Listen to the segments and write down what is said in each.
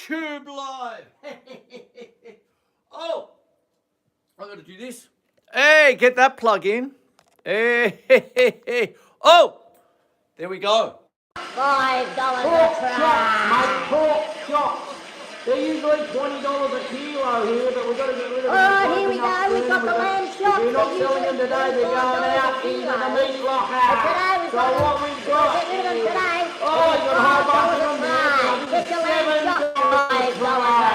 YouTube Live. Oh, I've got to do this. Hey, get that plug in. Hey. Oh, there we go. $5 a try. Pork chops. They're usually $20 a kilo here, but we've got to get rid of them. Oh, here we go. We've got the lamb chops. If you're not selling them today, they're going out into the meat locker. So what we've got Get rid of them today. Oh, you've got a whole bunch of them there. Get your lamb chops. $5 a try.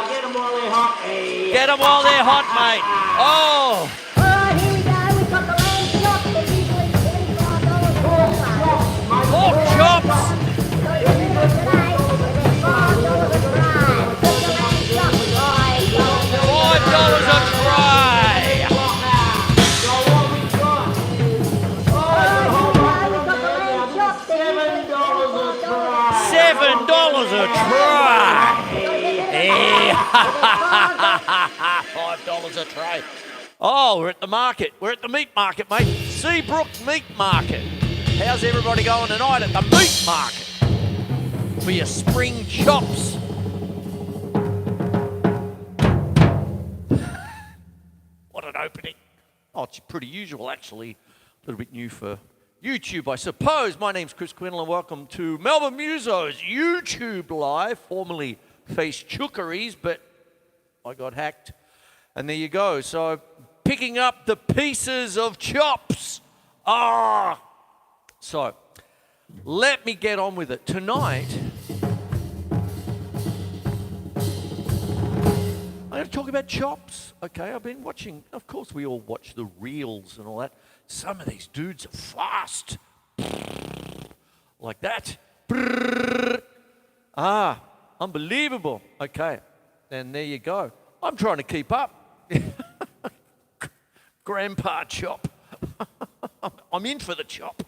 Get them while they're hot. Get them while they're hot, mate. Oh. Oh, here we go. We've got the lamb chops. They're usually $25 a kilo. Pork chops. So get rid of them today. They're $5 a try. Get your lamb chops. $5 $5 a try. So what we've got? Oh, We've got the lamb chops. $7 a try. $5 a tray. Oh, we're at the market. We're at the meat market, mate. Seabrook Meat Market. How's everybody going tonight at the meat market? For your spring chops. What an opening. Oh, it's pretty usual, actually. A little bit new for YouTube, I suppose. My name's Chris Quinlan. Welcome to Melbourne Musos YouTube Live, formerly Face Chookeries, but I got hacked. And there you go. So, picking up the pieces of chops. So, let me get on with it. Tonight, I'm going to talk about chops. Okay, I've been watching, of course we all watch the reels and all that. Some of these dudes are fast. Like that. Unbelievable. Okay, and there you go. I'm trying to keep up. Grandpa chop. I'm in for the chop.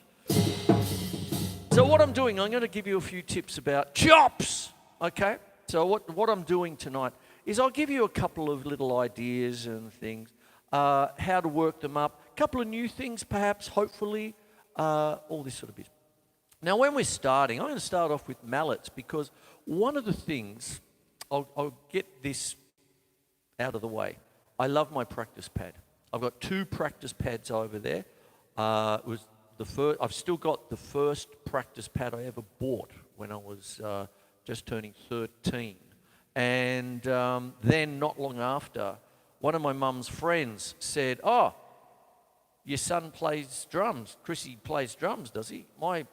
So what I'm doing, I'm going to give you a few tips about chops. Okay? So what I'm doing tonight is I'll give you a couple of little ideas and things, how to work them up, a couple of new things perhaps, hopefully, all this sort of bit. Now when we're starting, I'm going to start off with mallets because one of the things, I'll get this out of the way. I love my practice pad. I've got 2 practice pads over there. It was the first. I've still got the first practice pad I ever bought when I was just turning 13. And then not long after, one of my mum's friends said, "Oh, your son plays drums. Chrissy plays drums, does he? My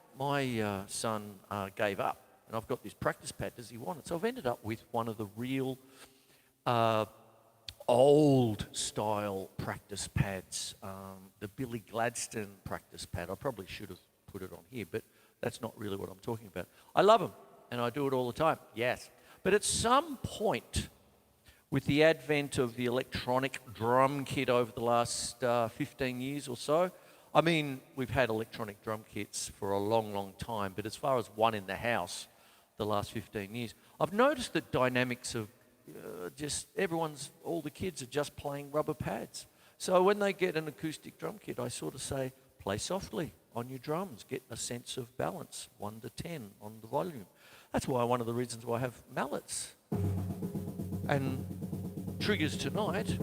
son gave up, and I've got this practice pad. Does he want it?" So I've ended up with one of the real old style practice pads, the Billy Gladstone practice pad. I probably should have put it on here, but that's not really what I'm talking about. I love them, and I do it all the time, yes. But at some point, with the advent of the electronic drum kit over the last 15 years or so, I mean, we've had electronic drum kits for a long, long time, but as far as one in the house, the last 15 years, I've noticed that dynamics of all the kids are just playing rubber pads. So when they get an acoustic drum kit, I sort of say, play softly on your drums, get a sense of balance, 1 to 10 on the volume. That's why one of the reasons why I have mallets. And triggers tonight.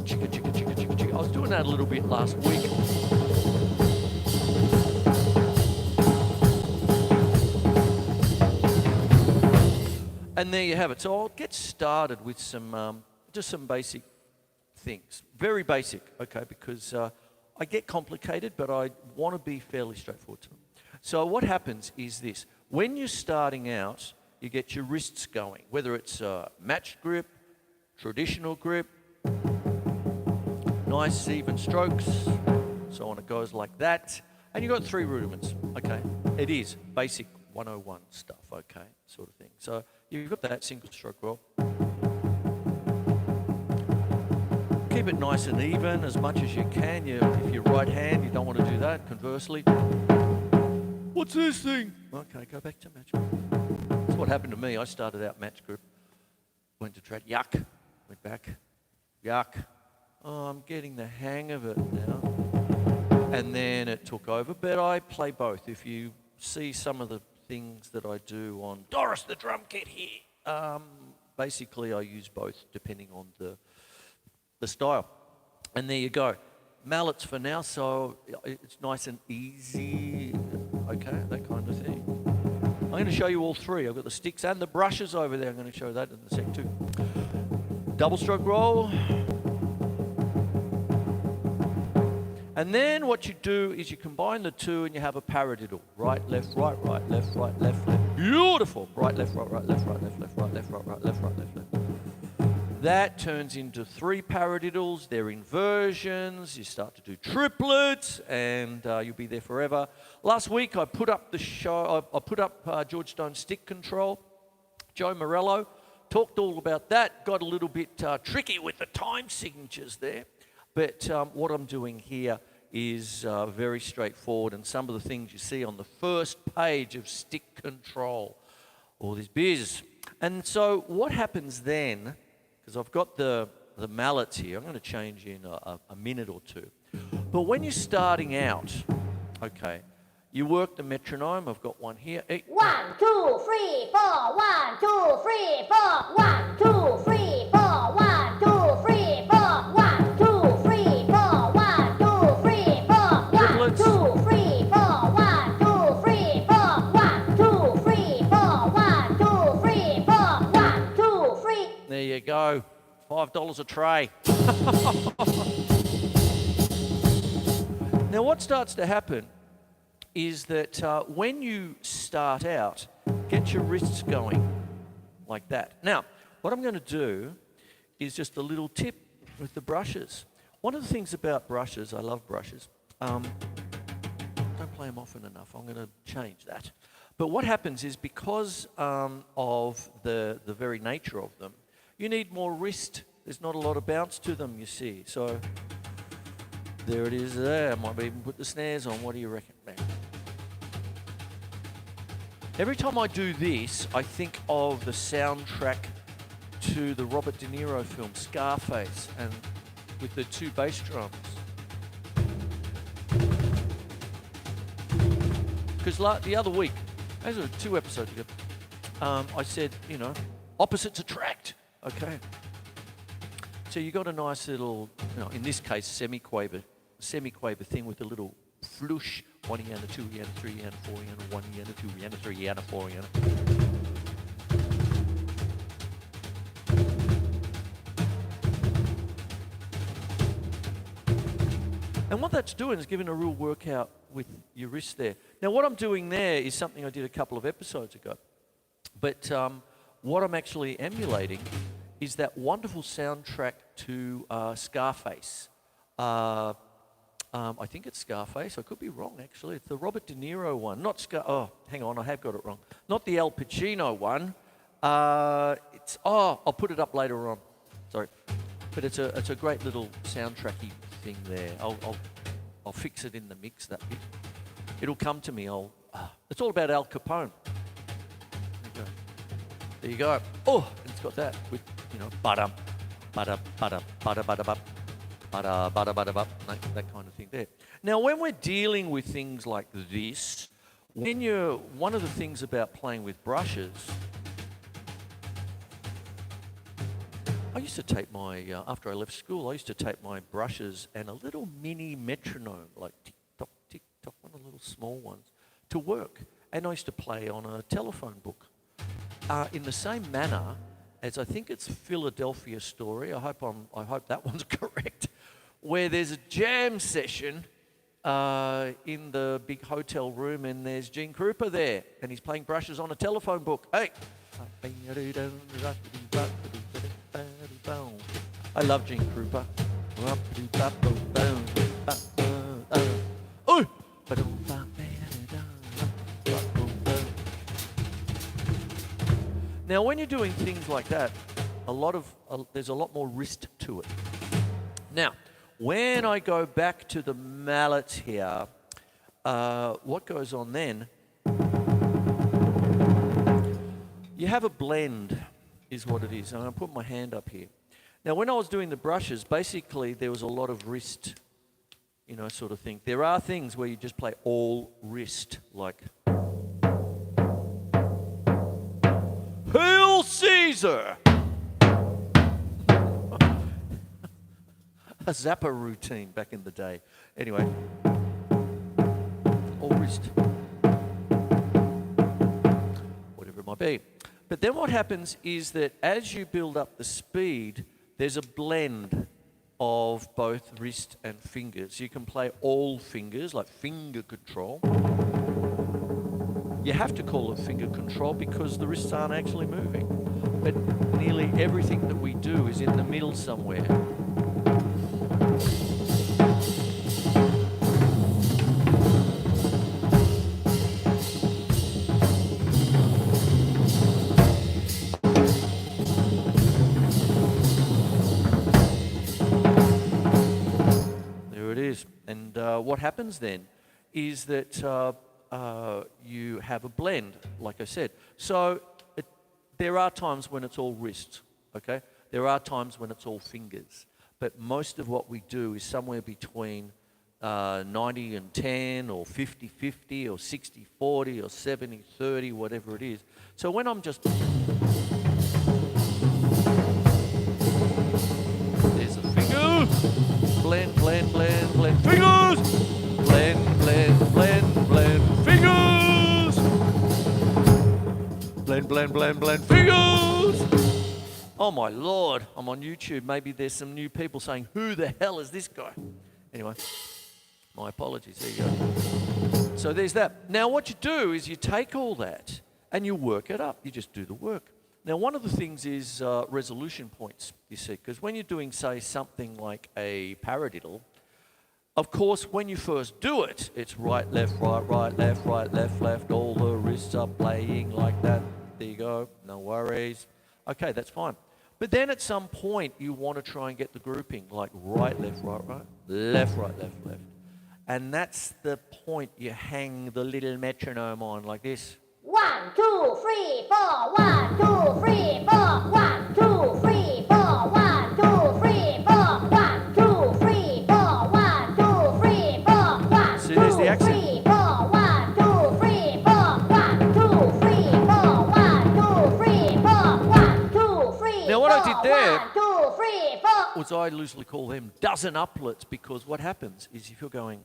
Chicka, chicka, chicka, chicka, chicka. I was doing that a little bit last week. And there you have it. So I'll get started with some, just some basic things. Very basic, okay, because I get complicated, but I want to be fairly straightforward to them. So what happens is this. When you're starting out, you get your wrists going, whether it's matched grip, traditional grip, nice even strokes, so on it goes like that. And you've got 3 rudiments, okay? It is basic 101 stuff, okay, sort of thing. So you've got that single stroke roll. Keep it nice and even as much as you can. If you're right hand, you don't want to do that. Conversely, what's this thing? Okay, go back to match grip. That's what happened to me. I started out match grip, went to trad, yuck, went back, yuck. Oh, I'm getting the hang of it now. and then it took over. But I play both. If you see some of the things that I do on Doris the Drum Kit here, basically I use both depending on the style. And there you go. Mallets for now, so it's nice and easy. Okay, that kind of thing. I'm going to show you all three. I've got the sticks and the brushes over there. I'm going to show that in a sec too. Double stroke roll. And then what you do is you combine the two and you have a paradiddle. Right, left, right, left, left. Beautiful. Right, left, right, left, right, left, right, left, right, left, left. That turns into 3 paradiddles. They're inversions. You start to do triplets, and you'll be there forever. Last week I put up the show. I put up George Stone's stick control. Joe Morello talked all about that. Got a little bit tricky with the time signatures there, but what I'm doing here is very straightforward. And some of the things you see on the first page of stick control, all this biz. And so what happens then? Because I've got the mallets here. I'm going to change in a minute or two. But when you're starting out, okay, you work the metronome. I've got one here. 1, 2, 3, 4. 1, 2, 3, 4. 1, 2, 3, 4. 1, 2, 3, 4. 1, 2, 3, 4. 1, 2, 3, 4. 1, 2, 3, 4. 1, 2, 3, 4. 1, 2, 3, 4. 1, 2, 3, 4. 1, 2, 3. There you go. $5 a tray. Now what starts to happen is that when you start out, get your wrists going like that. Now, what I'm going to do is just a little tip with the brushes. One of the things about brushes, I love brushes, don't play them often enough. I'm going to change that. But what happens is because of the very nature of them, you need more wrist. There's not a lot of bounce to them, you see. So there it is there. I might even put the snares on. What do you reckon? Man. Every time I do this, I think of the soundtrack to the Robert De Niro film, Scarface, and with the 2 bass drums. Because the other week, those were 2 episodes ago, I said, you know, opposites attract, okay? So you got a nice little, you know, in this case, semi-quaver thing with a little flush. 1 yana, 2 yana, 3 yana, 4 yana, 1 yana, 2 yana, 3 yana, 4 yana. And what that's doing is giving a real workout with your wrist there. Now what I'm doing there is something I did a couple of episodes ago. But what I'm actually emulating is that wonderful soundtrack to Scarface. I think it's Scarface. I could be wrong, actually. It's the Robert De Niro one. Not Oh, hang on. I have got it wrong. Not the Al Pacino one. I'll put it up later on. Sorry. But it's a great little soundtracky thing there. I'll fix it in the mix, that bit. It'll come to me. It's all about Al Capone. There you go. Oh, and it's got that with, you know, that kind of thing there. Now, when we're dealing with things like this, one of the things about playing with brushes, I used to take my, after I left school, I used to take my brushes and a little mini metronome, like tick tock, one of the little small ones, to work. And I used to play on a telephone book. In the same manner as I think it's Philadelphia Story, I hope that one's correct, where there's a jam session in the big hotel room and there's Gene Krupa there and he's playing brushes on a telephone book. Hey! I love Gene Krupa. Oh! Now, when you're doing things like that, there's a lot more wrist to it. Now, when I go back to the mallets here, what goes on then? You have a blend, is what it is. And I'll put my hand up here. Now, when I was doing the brushes, basically there was a lot of wrist sort of thing. There are things where you just play all wrist, like Hail Caesar! A Zappa routine back in the day. Anyway, all wrist. Whatever it might be. But then what happens is that as you build up the speed, there's a blend of both wrist and fingers. You can play all fingers, like finger control. You have to call it finger control because the wrists aren't actually moving. But nearly everything that we do is in the middle somewhere. And what happens then is that you have a blend, like I said. So there are times when it's all wrists, okay? There are times when it's all fingers. But most of what we do is somewhere between 90 and 10 or 50-50 or 60-40 or 70-30, whatever it is. So when I'm just... There's a finger. Blend, blend, blend, blend, fingers! Blend, blend, blend, blend, fingers! Blend, blend, blend, blend, fingers! Oh my Lord, I'm on YouTube. Maybe there's some new people saying, who the hell is this guy? Anyway, my apologies, there you go. So there's that. Now what you do is you take all that and you work it up. You just do the work. Now, one of the things is resolution points, you see, because when you're doing, say, something like a paradiddle, of course, when you first do it, it's right, left, left, left, all the wrists are playing like that. There you go, no worries. Okay, that's fine. But then at some point, you want to try and get the grouping, like right, left, left, left. And that's the point you hang the little metronome on like this. 1, 2, 3, 4, 1, 2, 3, 4, 1, 2, 3, 4, 1, 2, 3, 4, 1, 2, 3, 4, 1, 2, 3, 4, 1, See, there's the 2, accent. 3, 4, 1, 2, 3, 4, 1, 2, 3, 4, 1, 2, 3, 4, 1, 2, 3, Now what I did there 1, 2, 3, 4. was I loosely call them dozen uplets, because what happens is if you're going,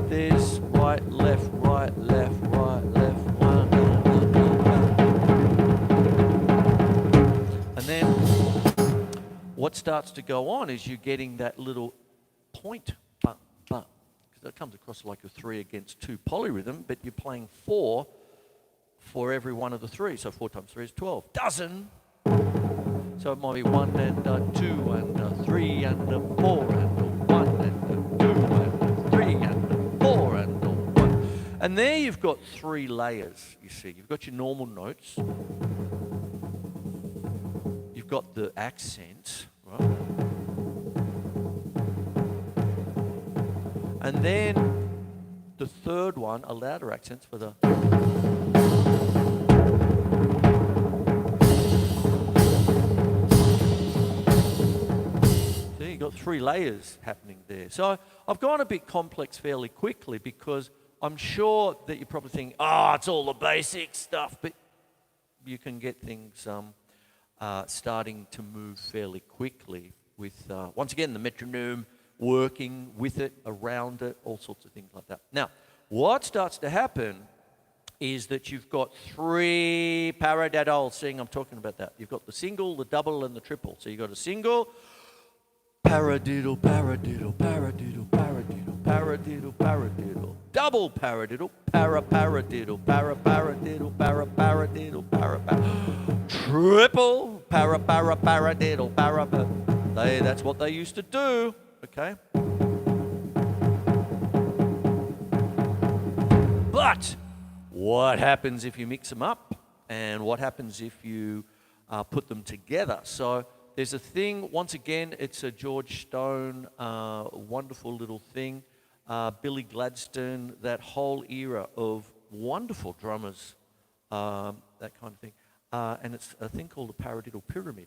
there's right, left, one. And then what starts to go on is you're getting that little point, because that comes across like a 3 against 2 polyrhythm, but you're playing 4 for every one of the 3. So 4 times 3 is 12. Dozen. So it might be 1 and 2 and 3 and 4 and 1 and 2 and 3 and 4 and 1. And there you've got 3 layers, you see. You've got your normal notes. You've got the accents, right? And then the third one, a louder accents for the... You've got 3 layers happening there. So I've gone a bit complex fairly quickly because I'm sure that you're probably thinking, it's all the basic stuff, but you can get things starting to move fairly quickly with, once again, the metronome working with it, around it, all sorts of things like that. Now, what starts to happen is that you've got 3 paradiddles. Seeing I'm talking about that. You've got the single, the double, and the triple. So you've got a single, paradiddle, paradiddle, paradiddle, paradiddle, paradiddle, paradiddle. Double paradiddle, paradiddle, paradiddle, paradiddle, triple, paradiddle, That's what they used to do, okay? But what happens if you mix them up? And what happens if you put them together? So there's a thing, once again, it's a George Stone, wonderful little thing. Billy Gladstone, that whole era of wonderful drummers, that kind of thing. And it's a thing called the paradiddle pyramid.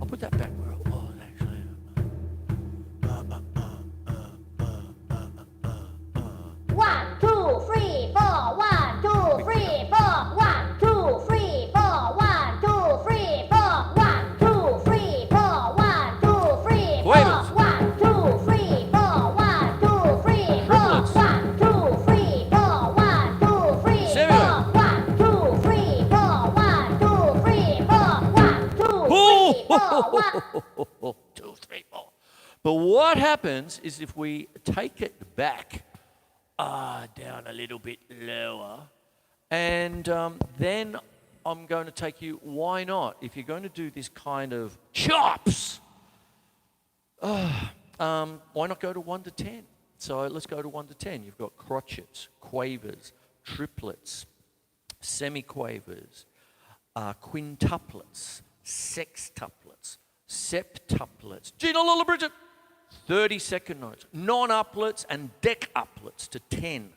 Put that back where it was, actually. 1, 2, 3, 4. 1, 2, 3, 4. 1, 2, 3, 4. 1, 2, 3, 4. 1, 2, 3, 4. 1, 2, 3, 4. Quavers. 1, 2, 3, 4. 1, 2, 3, 4. Triplets. 1, 2, 3, 4. 1, 2, 3, 4. Seven. 1, 2, 3, 4. 1, 2, 3, 4. 1, 2, 3, 4. 1. 2, 3, 4. But what happens is if we take it back, down a little bit lower, and then I'm going to take you, why not? If you're going to do this kind of chops, why not go to 1 to 10? So let's go to 1 to 10. You've got crotchets, quavers, triplets, semiquavers, quintuplets, sextuplets, septuplets. Gina, Lola, Bridget. 30-second notes, non-uplets and decuplets to 10.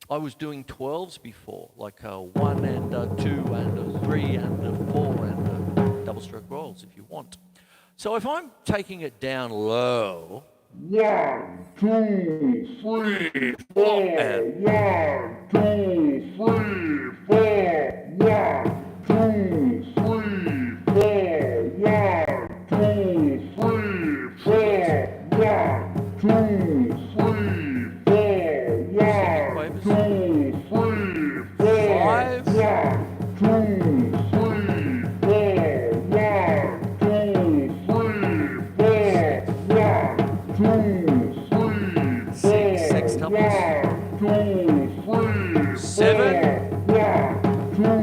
I was doing 12s before, like a 1 and a 2 and a 3 and a 4 and a double stroke rolls if you want. So if I'm taking it down low, 1, 2, 3, 4. and 1, 2, 3, 4. 1, 2, 3, 4. 1, 2, 3, 4. 1, 2, 3, 4. 1, 2, 3, 4. 5, 1, 2, 3, 4. 1, 2, 3, 4. 1, 2, 3, 4. sextuplets, 1, 2, 3, 7, 1, 2, 3,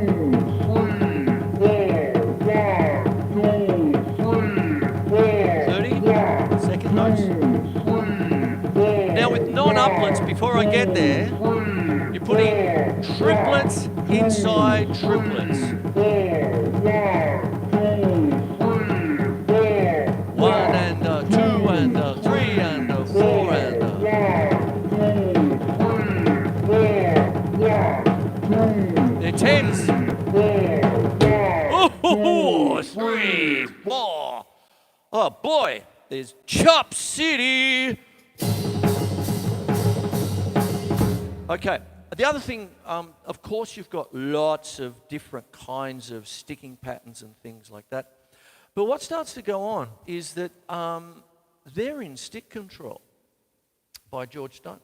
4. 1, 2, 3, 4. 30, second notes. Now with non-uplets, before I get there, you're putting triplets inside triplets. 1 and a 2 and a 3 and a 4 and a... They're tens. Oh, 3, 4. Oh boy, there's Chop City. Okay, the other thing, of course, you've got lots of different kinds of sticking patterns and things like that. But what starts to go on is that they're in Stick Control by George Stone,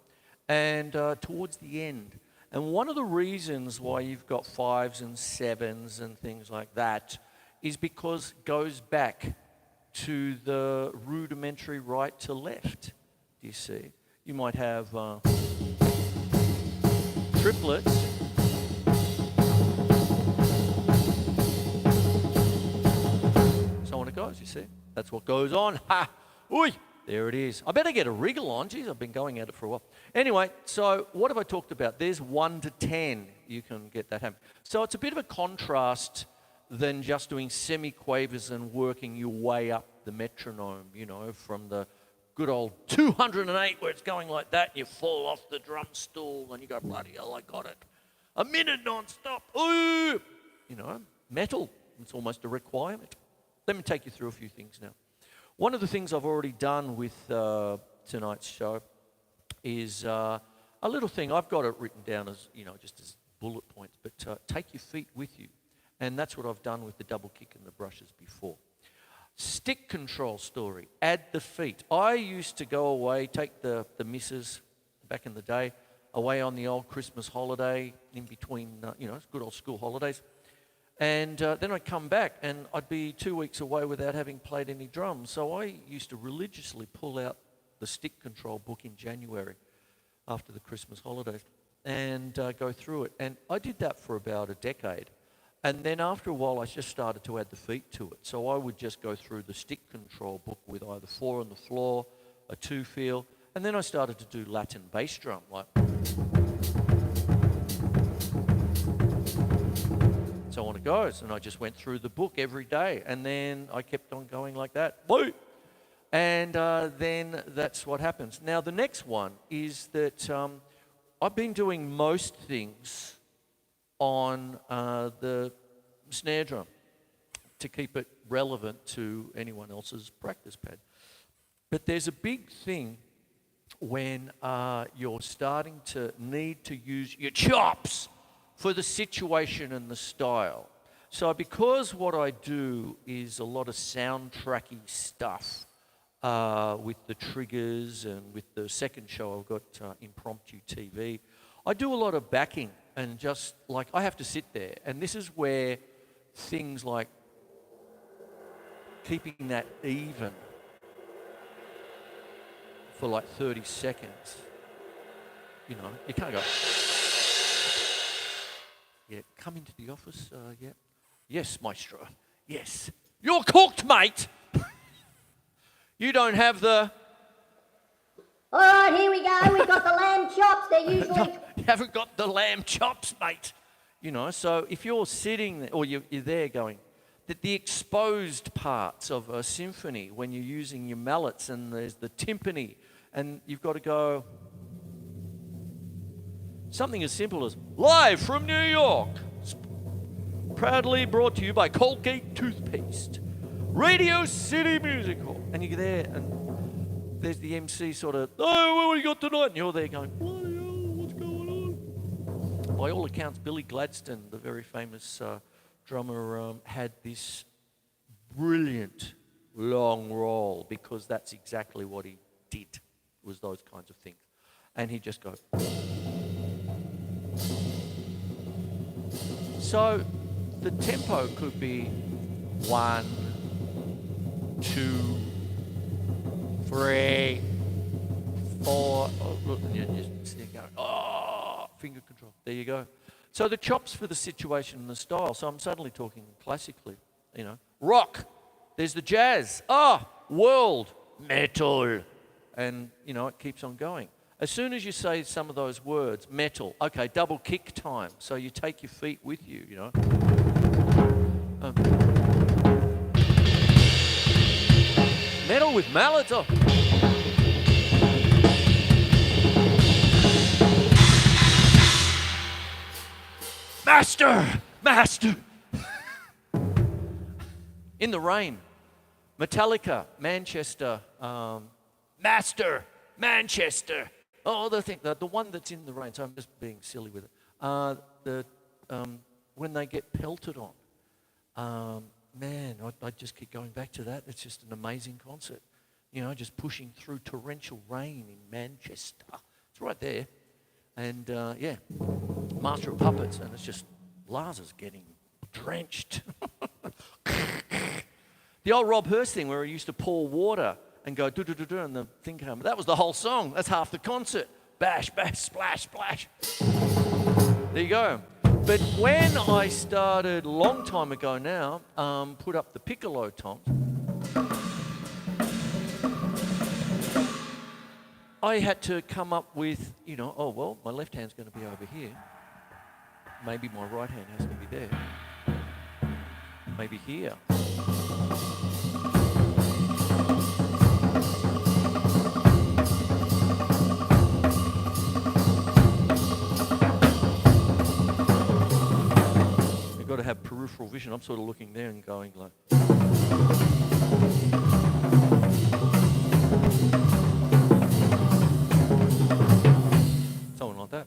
and towards the end. And one of the reasons why you've got 5s and 7s and things like that is because it goes back to the rudimentary right to left, do you see? You might have triplets, so on it goes, you see? That's what goes on. Ha! Oi! There it is. I better get a wriggle on. Geez, I've been going at it for a while. Anyway, so what have I talked about? There's 1 to 10. You can get that happening. So it's a bit of a contrast than just doing semi-quavers and working your way up the metronome, you know, from the good old 208 where it's going like that and you fall off the drum stool and you go, bloody hell, I got it. A minute non-stop. Ooh! You know, metal. It's almost a requirement. Let me take you through a few things now. One of the things I've already done with tonight's show is a little thing. I've got it written down as, you know, just as bullet points, but take your feet with you. And that's what I've done with the double kick and the brushes before. Stick control story, add the feet. I used to go away, take the missus back in the day, away on the old Christmas holiday in between, you know, good old school holidays. And then I'd come back and I'd be 2 weeks away without having played any drums. So I used to religiously pull out the stick control book in January after the Christmas holidays and go through it. And I did that for about a decade. And then after a while, I just started to add the feet to it. So I would just go through the stick control book with either 4 on the floor, a 2 feel, and then I started to do Latin bass drum, like... So on it goes, and I just went through the book every day, and then I kept on going like that. Woo! And then that's what happens. Now, the next one is that I've been doing most things on the snare drum. to keep it relevant to anyone else's practice pad. But there's a big thing when you're starting to need to use your chops for the situation and the style. So because what I do is a lot of soundtracky stuff with the triggers, and with the second show I've got Impromptu TV, I do a lot of backing, and just like I have to sit there, and this is where things like keeping that even for like 30 seconds, you know, you can't go, yeah, come into the office, yeah. Yes, maestro, yes. You're cooked, mate. You don't have the... All right, here we go. We've got the lamb chops. They're usually... You haven't got the lamb chops, mate. You know, so if you're sitting there, or you're there going, that the exposed parts of a symphony, when you're using your mallets and there's the timpani, and you've got to go... Something as simple as, live from New York, proudly brought to you by Colgate Toothpaste, Radio City Music Hall. And you're there, and there's the MC sort of, oh, what do you got tonight? And you're there going, bloody hell, what's going on? By all accounts, Billy Gladstone, the very famous drummer, had this brilliant long roll, because that's exactly what he did, was those kinds of things. And he'd just go. So the tempo could be 1, 2, 3, 4. Oh, look, and you're just sitting going, oh, finger control. There you go. So the chops for the situation and the style. So I'm suddenly talking classically, you know. Rock. There's the jazz. World. Metal. And, you know, it keeps on going. As soon as you say some of those words, metal, okay, double kick time. So you take your feet with you, you know. Metal with mallets. Oh. Master. In the Rain, Metallica, Manchester, Master, Manchester. Oh, the one that's in the rain. So I'm just being silly with it. When they get pelted on, man, I just keep going back to that. It's just an amazing concert. You know, just pushing through torrential rain in Manchester. It's right there. And yeah, Master of Puppets, and it's just Lars is getting drenched. The old Rob Hurst thing where he used to pour water and go do-do-do-do, and the thing came. That was the whole song. That's half the concert. Bash, bash, splash, splash. There you go. But when I started, a long time ago now, put up the piccolo toms, I had to come up with, you know, oh, well, my left hand's going to be over here. Maybe my right hand has to be there. Maybe here. You've got to have peripheral vision. I'm sort of looking there and going like... Something like that.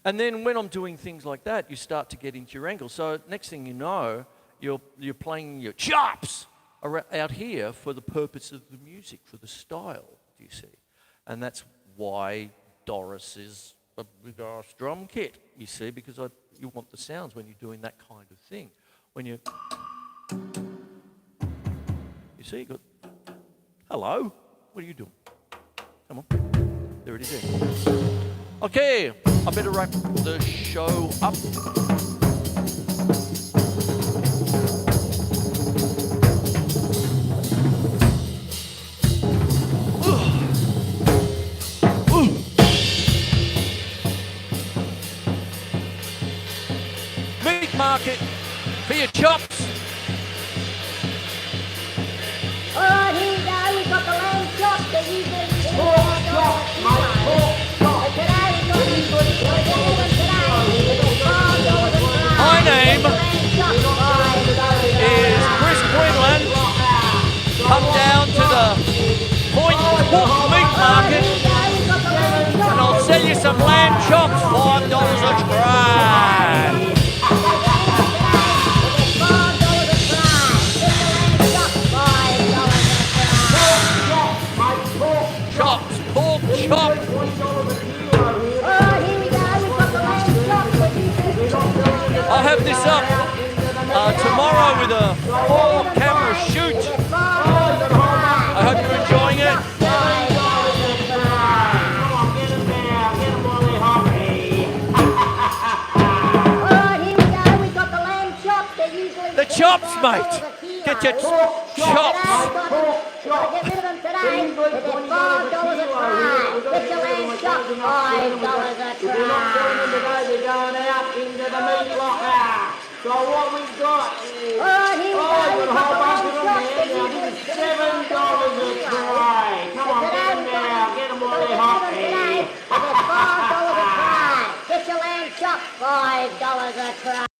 And then when I'm doing things like that, you start to get into your angle. So next thing you know, you're playing your chops out here for the purpose of the music, for the style, do you see? And that's why Doris is a big-ass drum kit, you see, because you want the sounds when you're doing that kind of thing. When you see, you got, hello, what are you doing? Come on, there it is there. Okay, I better wrap the show up. Meat market for your chops. All right, here we go. We've got the lamb chops. They're usually... My name is Chris pork meat market, and I'll sell you some lamb chops, $5 a tray. Chops, pork chop. I'll have this up tomorrow with a 4-camera shoot. I hope you're enjoying it. The chops, mate. Get your chops. Get rid of them today. They're $5 a tray. Get your lamb chop, $5 a tray. They're going out into the meat locker. So what we've got is Alright, here we go. a whole bunch of them there. Now this is $7 a tray. Come on, get them now. Get them while they're hot. They're $5 a tray. Get your lamb chop, $5 a tray.